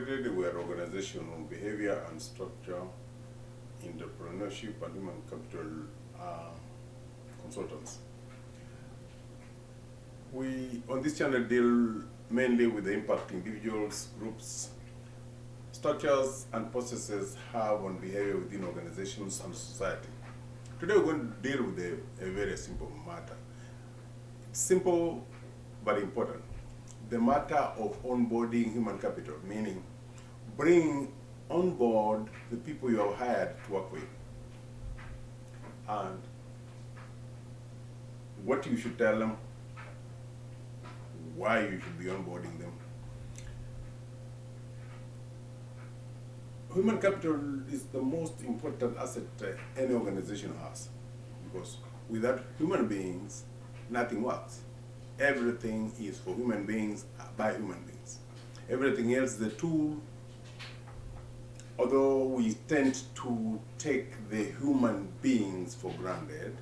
Incorporated, we are organizational behavior and structure, entrepreneurship and human capital consultants. We, on this channel, deal mainly with the impact individuals, groups, structures and processes have on behavior within organizations and society. Today we're going to deal with a very simple matter. It's simple but important. The matter of onboarding human capital, meaning bringing on board the people you have hired to work with, and what you should tell them, why you should be onboarding them. Human capital is the most important asset any organization has, because without human beings, nothing works. Everything is for human beings, by human beings. Everything else is a tool, although we tend to take the human beings for granted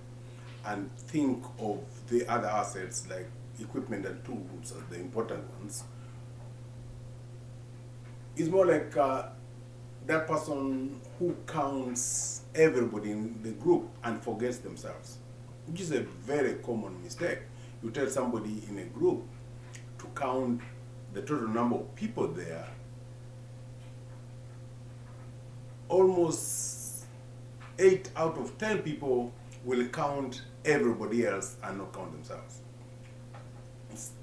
and think of the other assets like equipment and tools as the important ones. It's more like that person who counts everybody in the group and forgets themselves, which is a very common mistake. You tell somebody in a group to count the total number of people there, almost 8 out of 10 people will count everybody else and not count themselves.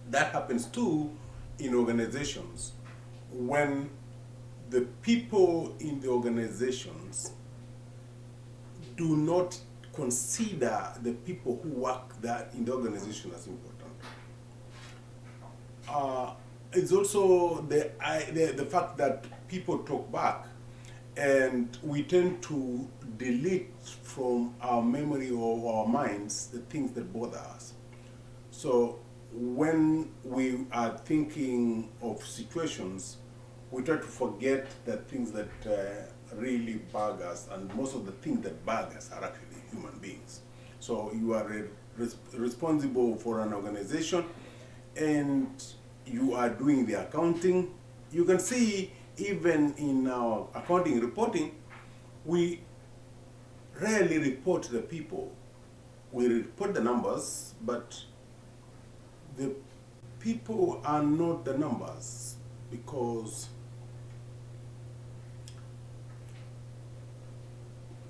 That happens too in organizations when the people in the organizations do not consider the people who work there in the organization as important. It's also the fact that people talk back, and we tend to delete from our memory or our minds the things that bother us. So when we are thinking of situations, we try to forget the things that really bug us, and most of the things that bug us are actually human beings. So you are responsible for an organization and you are doing the accounting. You can see even in our accounting reporting, we rarely report the people. We report the numbers, but the people are not the numbers, because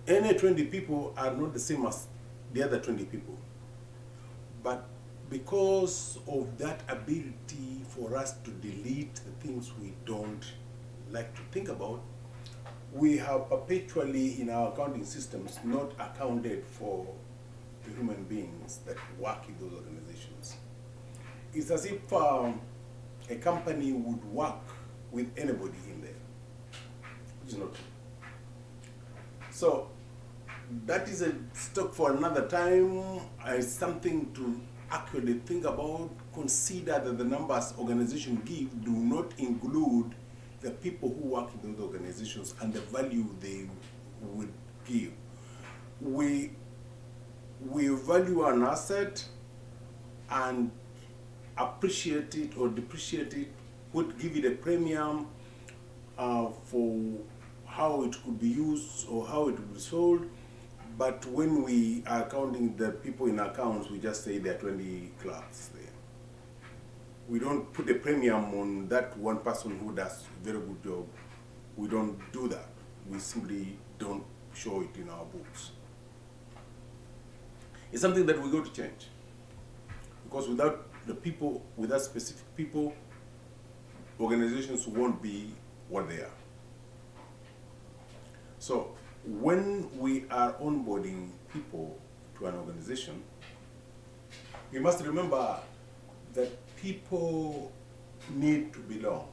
any 20 people are not the same as the other 20 people. But because of that ability for us to delete the things we don't like to think about, we have perpetually in our accounting systems not accounted for the human beings that work in those organizations. It's as if a company would work with anybody in there, which is not true. So that is a stock for another time. It's something to actually think about. Consider that the numbers organizations give do not include the people who work in those organizations and the value they would give. We value an asset and appreciate it or depreciate it, would give it a premium for how it could be used or how it would be sold. But when we are counting the people in accounts, we just say there are 20 clerks there. We don't put a premium on that one person who does a very good job. We don't do that. We simply don't show it in our books. It's something that we got to change. Because without the people, without specific people, organizations won't be what they are. So when we are onboarding people to an organization, we must remember that people need to belong,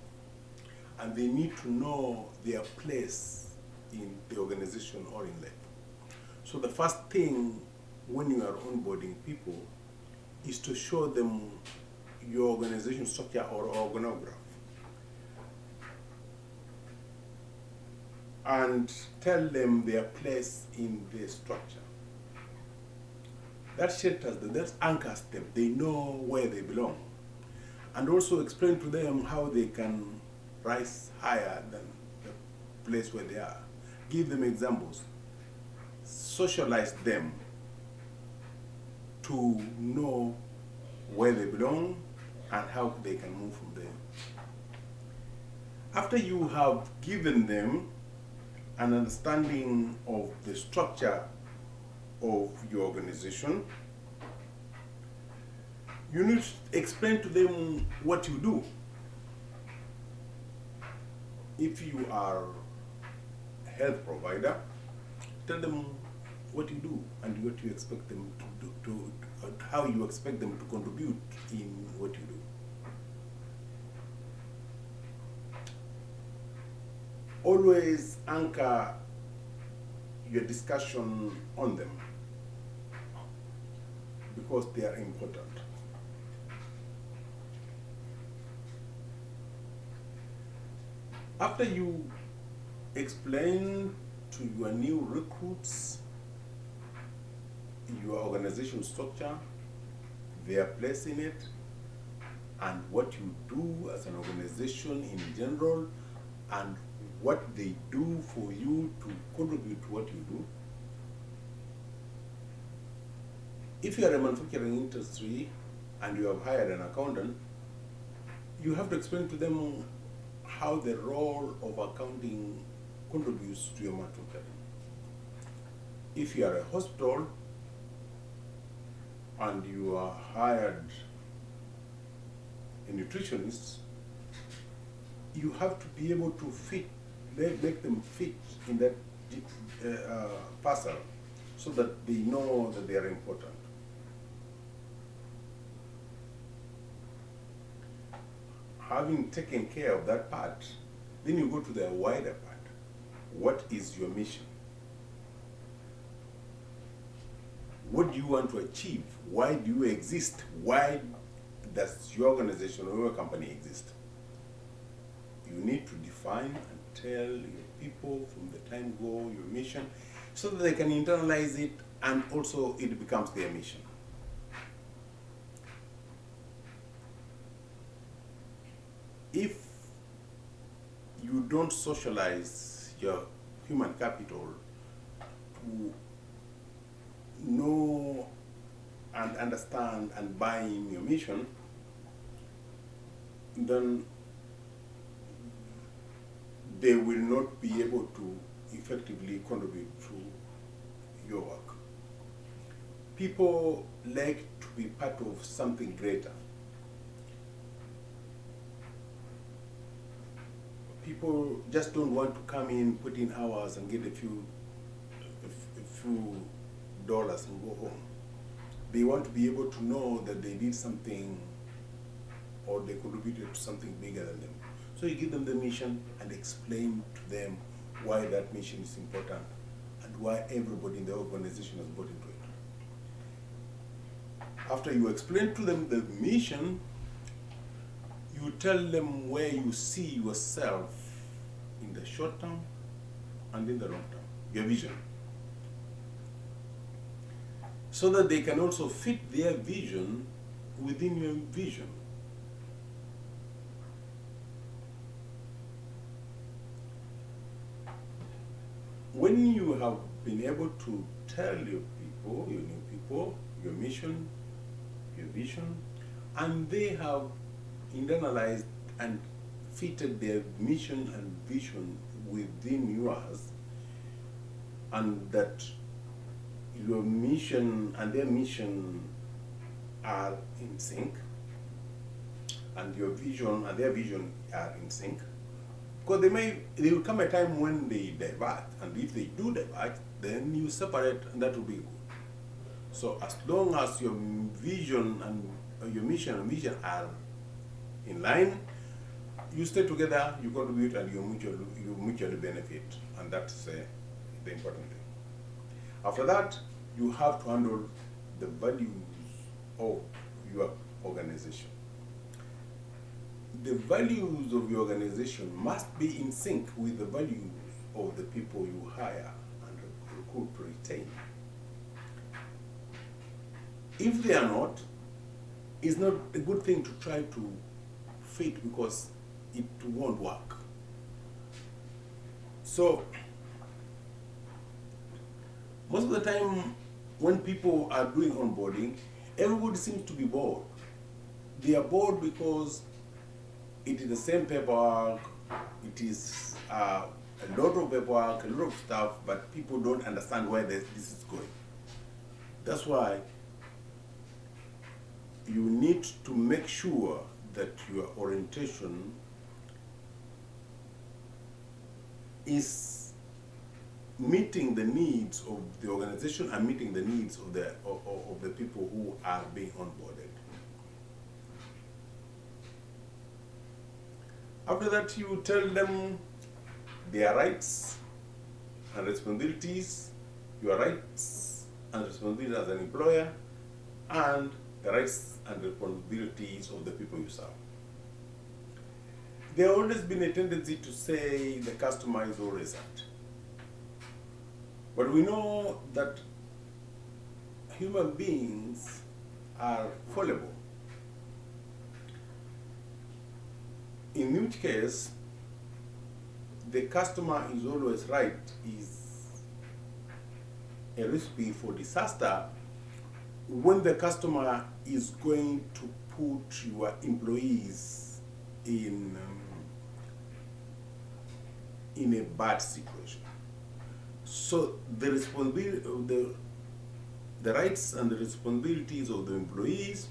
and they need to know their place in the organization or in life. So the first thing when you are onboarding people is to show them your organization structure or organograph, and tell them their place in the structure. That shelters them, that anchors them. They know where they belong. And also explain to them how they can rise higher than the place where they are. Give them examples. Socialize them to know where they belong and how they can move from there. After you have given them an understanding of the structure of your organization, you need to explain to them what you do. If you are a health provider, tell them what you do and what you expect them to do, how you expect them to contribute in what you do. Always anchor your discussion on them because they are important. After you explain to your new recruits your organization structure, their place in it, and what you do as an organization in general, and what they do for you to contribute to what you do. If you are a manufacturing industry and you have hired an accountant, you have to explain to them how the role of accounting contributes to your manufacturing. If you are a hospital and you are hired a nutritionist, you have to be able to make them fit in that puzzle so that they know that they are important. Having taken care of that part, then you go to the wider part. What is your mission? What do you want to achieve? Why do you exist? Why does your organization or your company exist? You need to define and tell your people from the time go your mission so that they can internalize it and also it becomes their mission. If you don't socialize your human capital to know and understand and buy in your mission, then they will not be able to effectively contribute to your work. People like to be part of something greater. People just don't want to come in, put in hours and get a few dollars and go home. They want to be able to know that they did something or they contributed to something bigger than them. So you give them the mission and explain to them why that mission is important and why everybody in the organization has bought into it. After you explain to them the mission, you tell them where you see yourself in the short term and in the long term, your vision. So that they can also fit their vision within your vision. When you have been able to tell your people, your new people, your mission, your vision, and they have internalized and fitted their mission and vision within yours, and that your mission and their mission are in sync, and your vision and their vision are in sync, because there will come a time when they divert, and if they do divert, then you separate, and that will be good. So as long as your vision and your mission and vision are in line, you stay together, you contribute, and you mutually benefit, and that's the important thing. After that, you have to handle the values of your organization. The values of your organization must be in sync with the values of the people you hire and recruit to retain. If they are not, it's not a good thing to try to fit, because it won't work. So most of the time when people are doing onboarding, everybody seems to be bored. They are bored because it is the same paperwork, it is a lot of paperwork, a lot of stuff, but people don't understand where this is going. That's why you need to make sure that your orientation is meeting the needs of the organization and meeting the needs of the people who are being onboarded. After that, you tell them their rights and responsibilities, your rights and responsibilities as an employer, and the rights and responsibilities of the people you serve. There has always been a tendency to say the customer is always right. But we know that human beings are fallible. In which case, the customer is always right is a recipe for disaster when the customer is going to put your employees in a bad situation. So the responsibility of the rights and the responsibilities of the employees,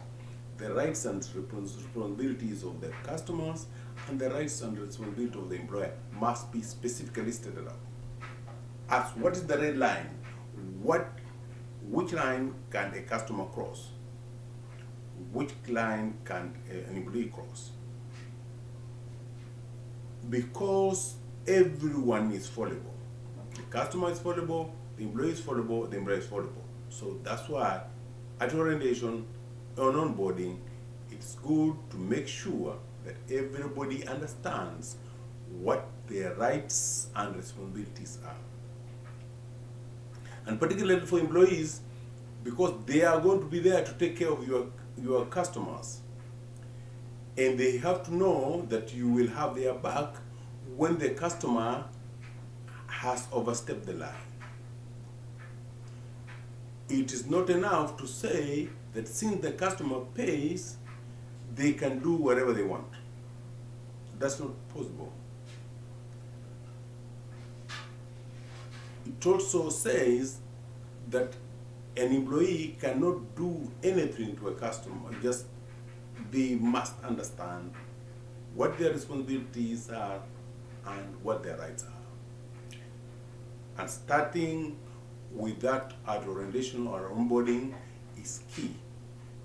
the rights and responsibilities of the customers, and the rights and responsibility of the employer must be specifically stated out. As what is the red line? Which line can a customer cross? Which line can an employee cross? Because everyone is fallible. The customer is fallible, the employee is fallible, the employer is fallible. So that's why at orientation, on onboarding, it's good to make sure that everybody understands what their rights and responsibilities are. And particularly for employees, because they are going to be there to take care of your customers. And they have to know that you will have their back when the customer has overstepped the line. It is not enough to say that since the customer pays, they can do whatever they want. That's not possible. It also says that an employee cannot do anything to a customer, just they must understand what their responsibilities are and what their rights are. And starting with that at orientation or onboarding is key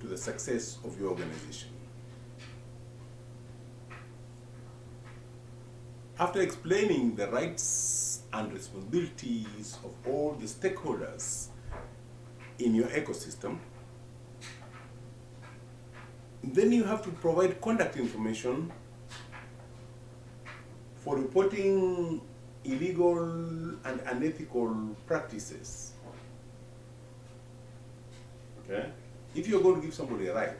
to the success of your organization. After explaining the rights and responsibilities of all the stakeholders in your ecosystem, then you have to provide contact information for reporting illegal and unethical practices. Okay? If you're going to give somebody a right,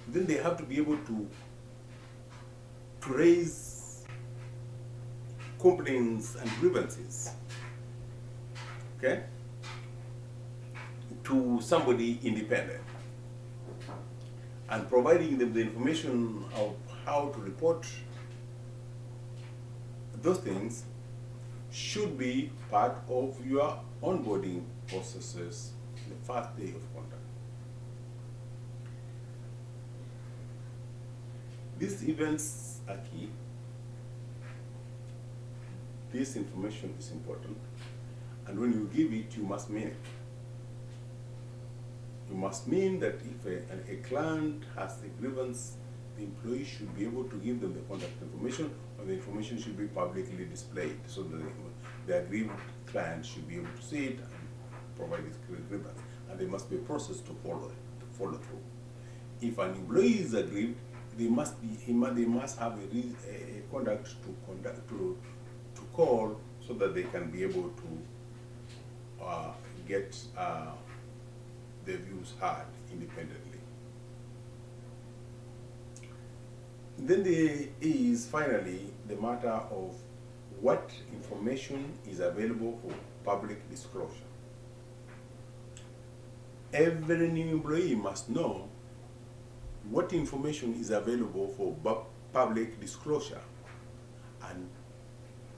then they have to be able to raise complaints and grievances, okay, to somebody independent, and providing them the information of how to report those things should be part of your onboarding processes in the first day of contact. These events are key. This information is important, and when you give it, you must mean it. You must mean that if a client has a grievance, the employee should be able to give them the contact information, or the information should be publicly displayed so that the aggrieved client should be able to see it and provide his grievance. And there must be a process to follow through. If an employee is aggrieved, they must have a contact to call so that they can be able to get their views heard independently. Then there is finally the matter of what information is available for public disclosure. Every new employee must know what information is available for public disclosure, and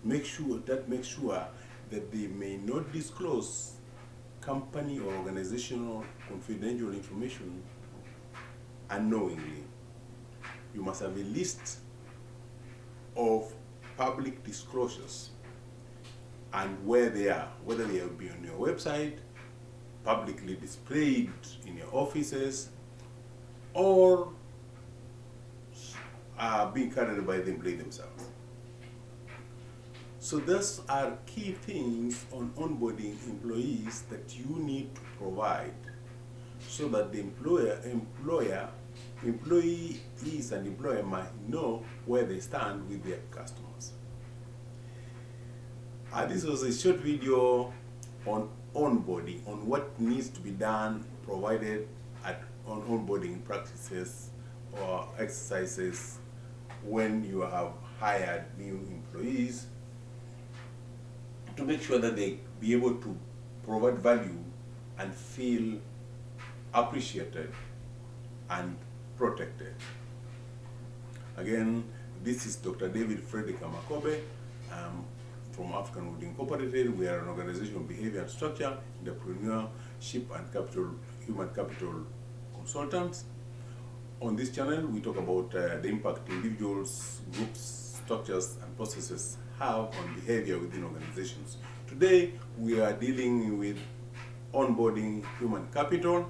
make sure that they may not disclose company or organizational confidential information unknowingly. You must have a list of public disclosures and where they are, whether they will be on your website, publicly displayed in your offices, or are being carried by the employee themselves. So those are key things on onboarding employees that you need to provide so that the employees and employer might know where they stand with their customers. This was a short video on onboarding, on what needs to be done, provided on onboarding practices or exercises when you have hired new employees, to make sure that they be able to provide value and feel appreciated and protected. Again, this is Dr. David Frederick Amakobe from African Wood Incorporated. We are an organization of behavior and structure, entrepreneurship and human capital consultants. On this channel, we talk about the impact individuals, groups, structures, and processes have on behavior within organizations. Today, we are dealing with onboarding human capital,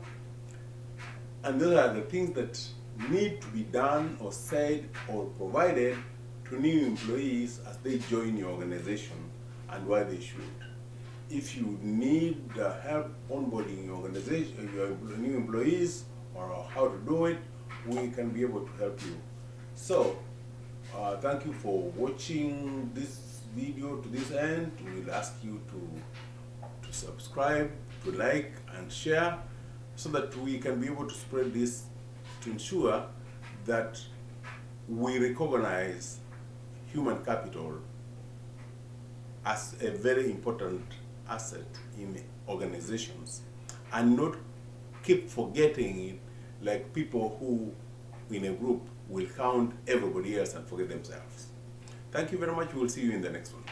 and those are the things that need to be done or said or provided to new employees as they join your organization, and why they should. If you need help onboarding your organization, your new employees, or how to do it, we can be able to help you. So, thank you for watching this video to this end. We'll ask you to subscribe, to like, and share, so that we can be able to spread this to ensure that we recognize human capital as a very important asset in organizations, and not keep forgetting it like people who in a group will count everybody else and forget themselves. Thank you very much. We will see you in the next one.